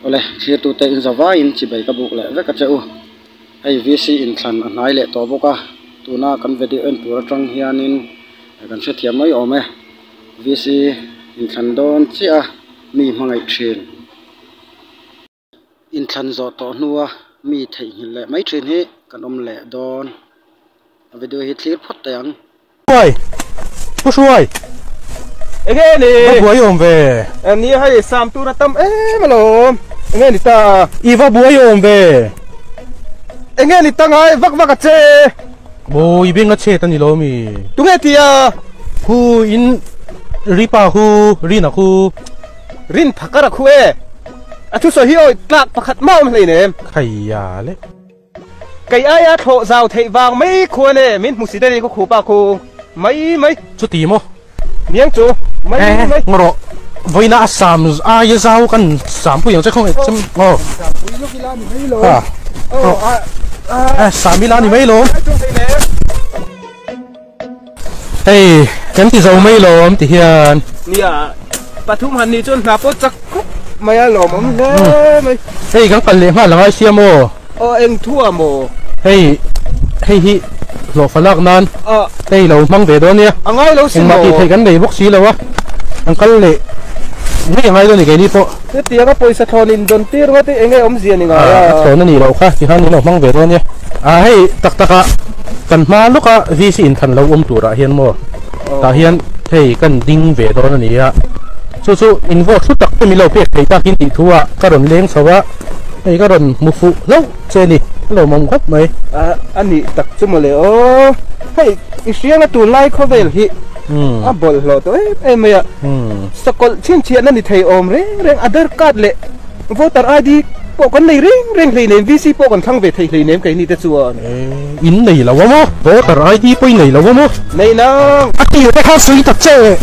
ole thir tu te in zawa in chi bai ka buk le ve ka cheu ai vc in thlan an nai le to boka tuna kan video en tur atang hianin kan se thiam mai ome vc in thlan don chia mi hmangai thin in thlan zo to nuwa mi thei hin le mai thin hi kan om le don video hi thlir phot tang oi pu suai nghe nè buổi ôm về em ní hay sam tu ra tâm mà lồm nghe nè ta Iva buổi ôm về nghe nè ta ngay vác vác cái chê bố ibeng cái chê ta ni lo mi tu nghe thì hu in ripa hu rina hu rin phaka ra khuê chú soi hiu lạc phật mau mà này nè khai ya le cái ai thọ giàu thệ vàng mấy khuê nè mình muốn xí đây có khu ba khu mấy chút tí mo miếng chú mấy ngoro với na sam ai zao kan sam pu yang chắc không chấm oh sam mila ni mấy lo hey em thì giàu mấy lo em thì hiền nè pathum han ni chun na po chak mày lồm ông nè mày hey cái phần liền ha là ai xem mo em thua mo hey hi lo falak nan hey lo mang về đó nè anh ấy lâu xin mà thì thấy cái này bốc xí lâu á anh cắt lệ mấy ngày đó này cái đi po thế tiếng cái poi thon in don tir mà thế anh ấy ông gì này thon nó nỉ lâu khác thì hắn nó mang về đó nè hey tắc tắc cần mà lúc á vi xin thần lâu tu ra hiền mo ta hiền hey cần đinh về đó nó nỉ á số involve chút tắc cái mi lâu biết thấy ta kinh tế thua cái đồn lên sao á hey cái đồn một phụ lâu chơi đi lâu mong gấp mấy anh đi tắc chung mà lẽ hey isiang na tu lai kho vel hi bol lo to em ya sakol chen na ni thei om reng aadhar card le voter id po kon nei reng hlei nem vc po kon thang ve thei hlei nem kai ni te chuan in nei lo mo voter id po nei lo mo nei na ati te kha sui ta che